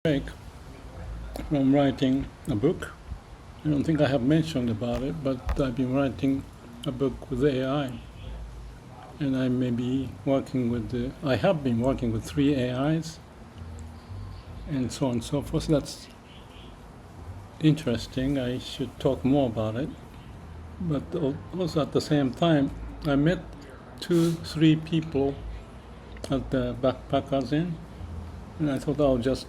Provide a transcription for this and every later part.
break from writing a book. I don't think I have mentioned about it, but I've been writing a book with AI, and I may be working with I have been working with 3 AIs, and so on and so forth. That's interesting. I should talk more about it. But also at the same time, I met 3 people at the Backpackers Inn, and I thought I'll just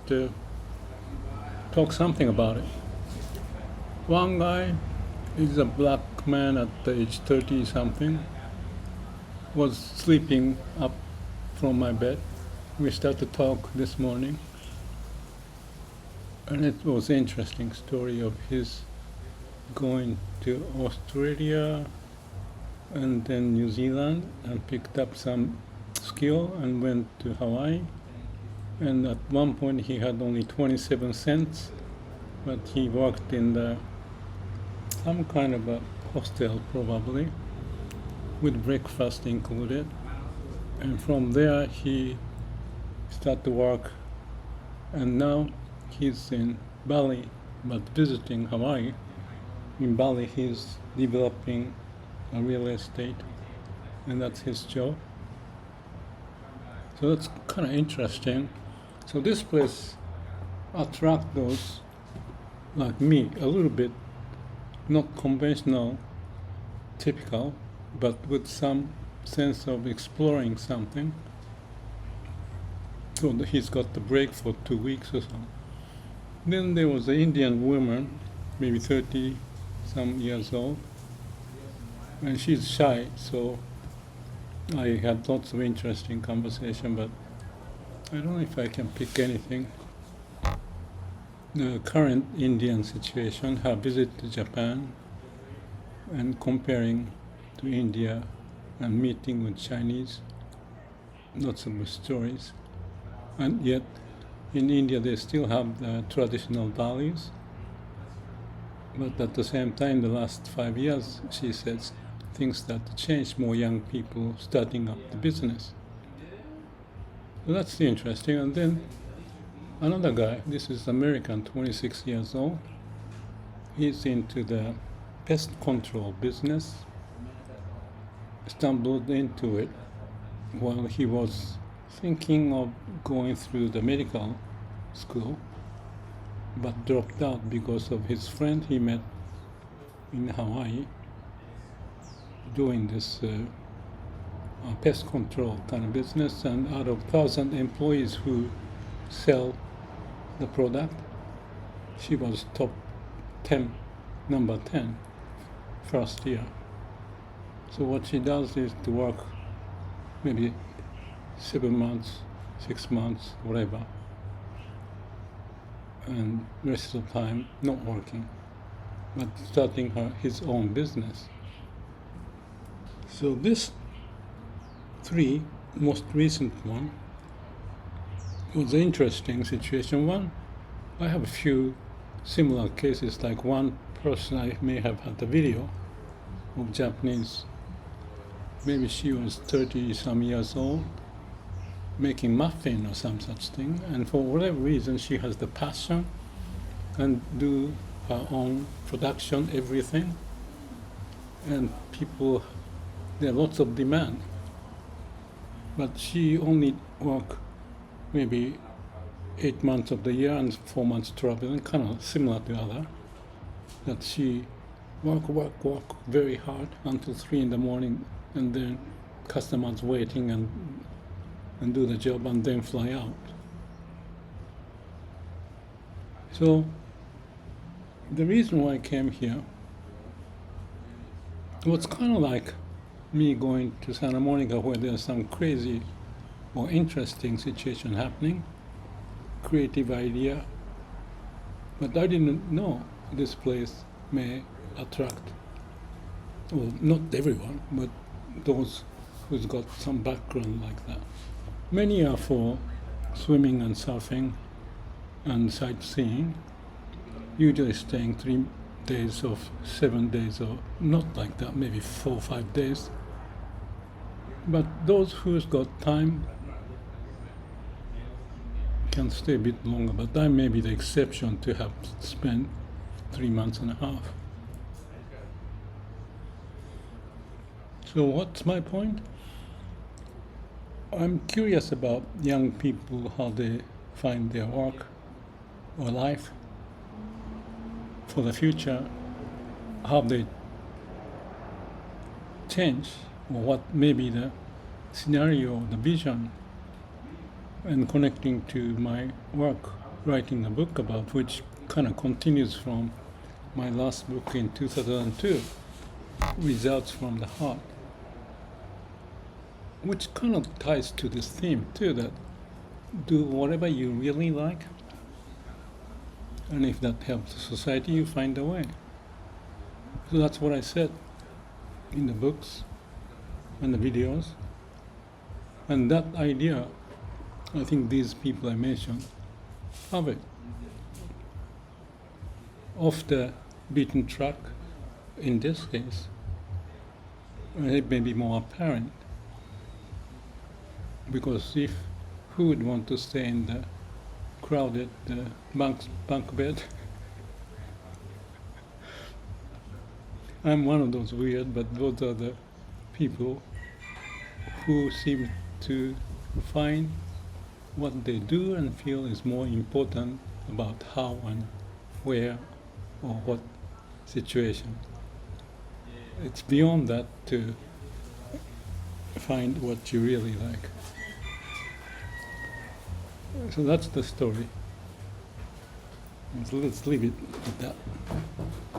talk something about it. One guy is a black man at the age 30 something, was sleeping up from my bed. We started to talk this morning, and it was an interesting story of his going to Australia and then New Zealand and picked up some skill and went to Hawaii. And at one point he had only 27 cents, but he worked in some kind of a hostel probably, with breakfast included. And from there he started to work, and now he's in Bali, but visiting Hawaii. In Bali he's developing a real estate, and that's his job. So that's kind of interesting. So this place attracts those like me a little bit, not conventional, typical, but with some sense of exploring something. So he's got the break for 2 weeks or so. Then there was an Indian woman, maybe 30 some years old, and she's shy, so I had lots of interesting conversation, but I don't know if I can pick anything. The current Indian situation, her visit to Japan, and comparing to India and meeting with Chinese, lots of stories. And yet in India they still have the traditional values, but at the same time the last 5 years, she says, things start to change, more young people starting up the business. So that's interesting. And then another guy, this is American, 26 years old. He's into the pest control business. Stumbled into it while he was thinking of going through the medical school, but dropped out because of his friend he met in Hawaii doing this pest control kind of business, and out of 1,000 employees who sell the product, she was top 10, number 10, first year. So what she does is to work maybe 7 months, 6 months, whatever, and rest of the time not working, but starting his own business. So this 3, most recent one, was an interesting situation. One, I have a few similar cases, like one person I may have had a video of Japanese, maybe she was 30 some years old, making muffin or some such thing, and for whatever reason she has the passion and do her own production, everything, and people, there are lots of demand. But she only work maybe 8 months of the year and 4 months traveling, kind of similar to other, that she work very hard until 3 in the morning, and then customers waiting and do the job and then fly out. So the reason why I came here was kind of like me going to Santa Monica, where there's some crazy or interesting situation happening, creative idea, but I didn't know this place may attract, well, not everyone, but those who's got some background like that. Many are for swimming and surfing and sightseeing, usually staying 3 days or 7 days, or not like that, maybe 4 or 5 days. But those who's got time can stay a bit longer, but I may be the exception to have spent 3 months and a half. So what's my point? I'm curious about young people, how they find their work or life for the future, how they change, or what may be the scenario, the vision, and connecting to my work, writing a book about, which kind of continues from my last book in 2002, Results from the Heart, which kind of ties to this theme too, that do whatever you really like, and if that helps society, you find a way. So that's what I said in the books and the videos. And that idea, I think these people I mentioned have it. Off the beaten track, in this case, it may be more apparent. Because who would want to stay in the crowded bunk bed? I'm one of those weird, but those are the people who seem to find what they do and feel is more important about how and where or what situation. It's beyond that to find what you really like. So that's the story. So let's leave it at that.